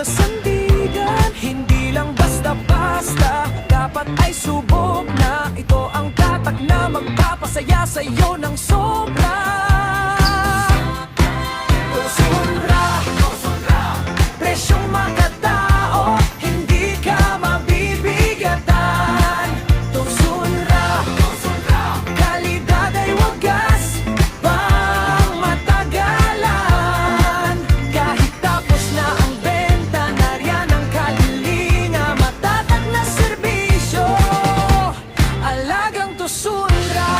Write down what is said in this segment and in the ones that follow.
sa sandigan. Hindi lang basta-basta, dapat ay subok na. Ito ang tatak na magpapasaya sa'yo ng sobra. Tusunra, presyong makatao, hindi ka mabibigatan. Tusunra, kalidad ay wagas, pang matagalan. Kahit tapos na ang benta, nariyan ang kalinga, matatag na serbisyo, alagang Tusunra.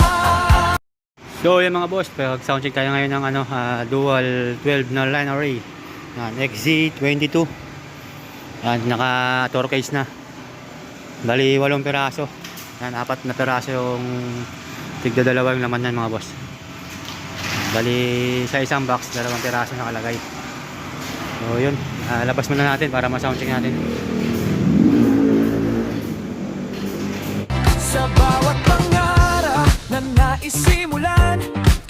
So yung mga boss, pag-soundcheck tayo ngayon ng dual 12 na line array. Yan, XZ22. Yan, naka torque na. Bali 8 piraso. Yan, 4 na piraso yung tigda dalawa yung laman yan mga boss. Bali sa isang box, 2 piraso nakalagay. So yun, labas muna natin para ma-soundcheck natin. Sa bawat pangarap na naisimulan,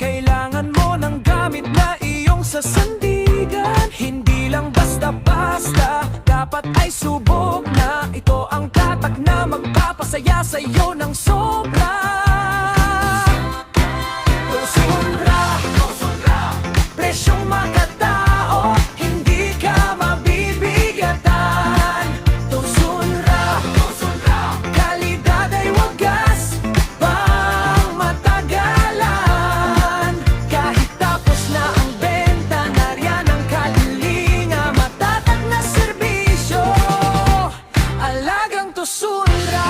kailangan mo ng gamit na iyong sasandigan. Hindi lang basta-basta, dapat ay subok na. Ito ang tatak na magpapasaya sa'yo ng sobra. Tusunra, presyong makatao, hindi ka mabibigatan. Tusunra, kalidad ay wagas, pang matagalan. Kahit tapos na ang benta, nariyan ang kalinga, matatag na serbisyo, alagang Tusunra.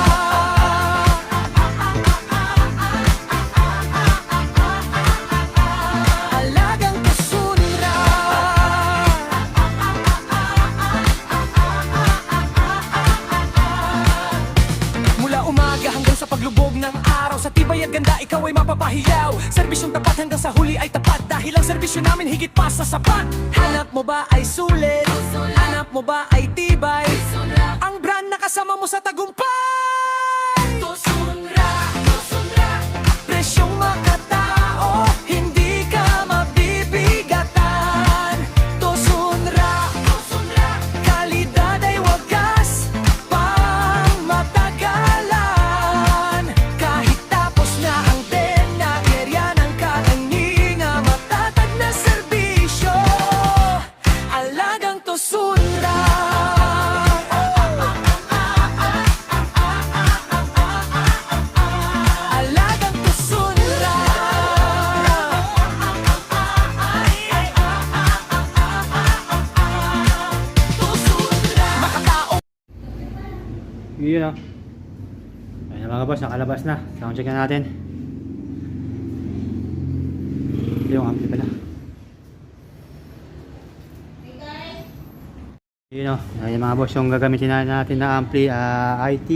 Alagang Tusunra. Mula umaga hanggang sa paglubog ng araw, sa tibay at ganda ikaw ay mapapahiyaw. Serbisyong tapat hanggang sa huli ay tapat, dahil ang serbisyo namin higit pa sa sapat. Hanap mo ba ay sulit? Hanap mo ba ay tibay? Ang brand na kasama mo sa tagumpay. Tusunra, presyong makatao, hindi ka mabibigatan. Tusunra, kalidad ay wagas, pang matagalan. Kahit tapos na ang benta, kerya ng kalinga, matatag na serbisyo, alagang Tusunra. Alagang Tusunra. Tusunra. Makatao. Yun o. Ayun na mga boss, nakalabas na. Soundcheck na natin. Yung ampli pala. Yun o. Ayun mga boss, yung gagamitin natin na ampli IT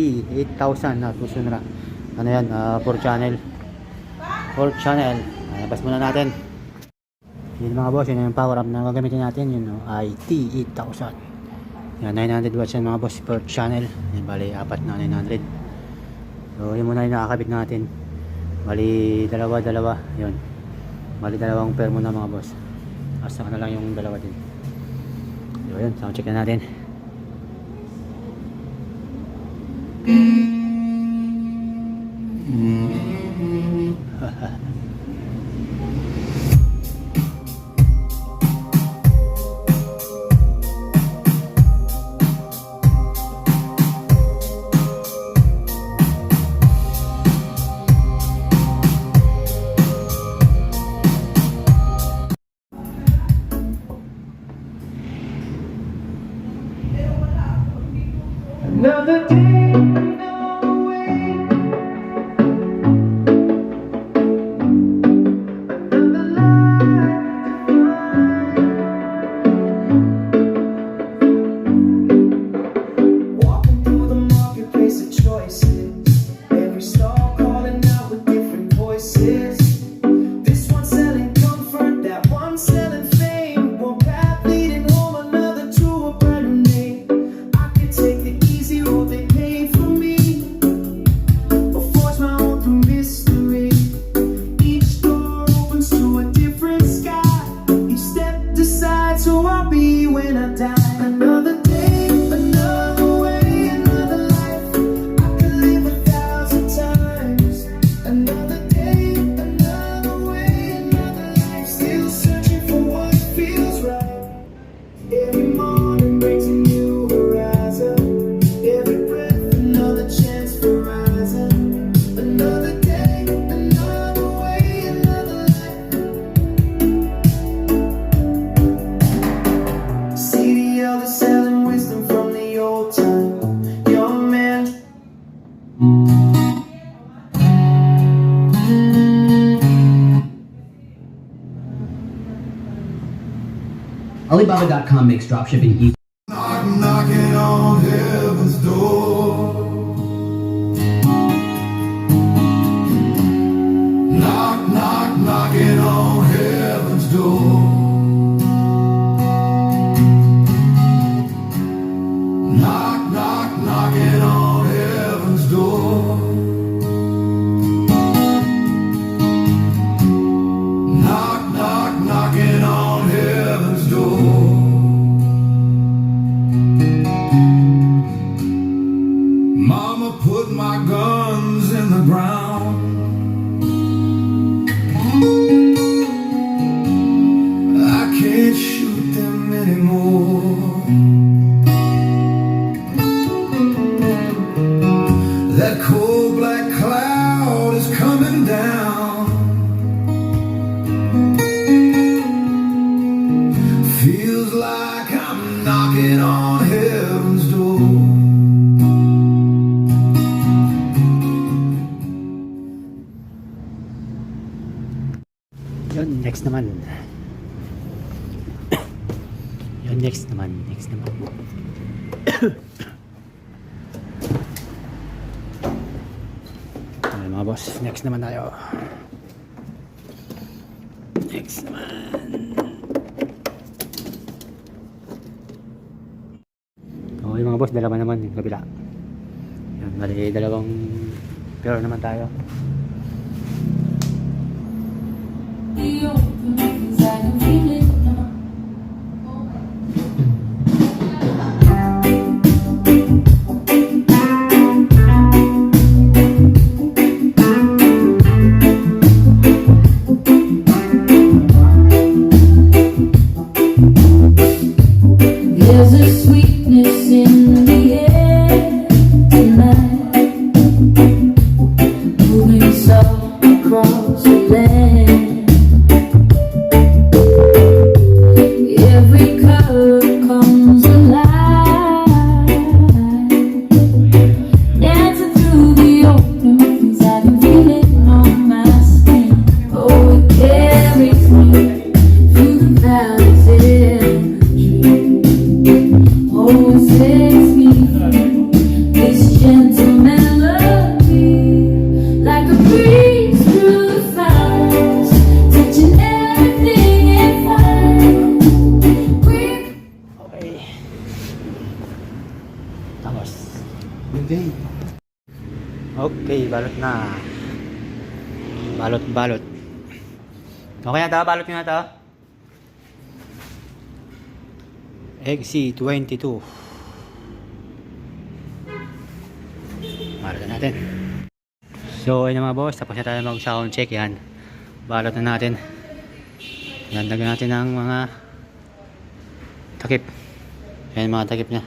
8000 na Tusunra. Ano yan? 4 channel. 4 channel. Labas muna natin. Yun mga boss, yun yung power up na gagamitin natin. Yun o. IT 8000. Yan, 900 watts yan mga boss per channel. Yan, bali 4 na 900. So yun muna yung nakakabit natin. Bali dalawa. Yun, bali 2 pair muna mga boss. Asa na lang yung dalawa din. So yun, sound check na natin. Another day, another way. Alibaba.com makes dropshipping easy. Knocking on heaven's door. Knocking on heaven's door. Knocking on heaven's door. Knocking on heaven's door. Mama put my guns in the ground. I can't shoot them anymore. That cold black cloud is coming down. Feels like I'm knocking on heaven's door. Yun, next naman. Yun, next naman. Ayun mga boss, next naman tayo. Next naman. Okay mga boss, dalawa naman yung kabila. Yan, bali dalawang pero naman tayo. There's a sweetness in the air tonight, moving soft across the land. Every color comes alive, dancing through the open windows. I can feel it on my skin. Oh, it carries me through the valleys and the trees. Oh, it sets me free. This gentle melody, like a breeze through the flowers, touching everything it finds. Okay. Tapos. Okay, balot na. Balot. Okay na ito, balot nyo na ito. XC22. Balot na natin. So, ayun na mga boss, tapos na tayo mag-sound check yan. Balot na natin. Lagyan natin ng mga takip. Ayan mga takip niya.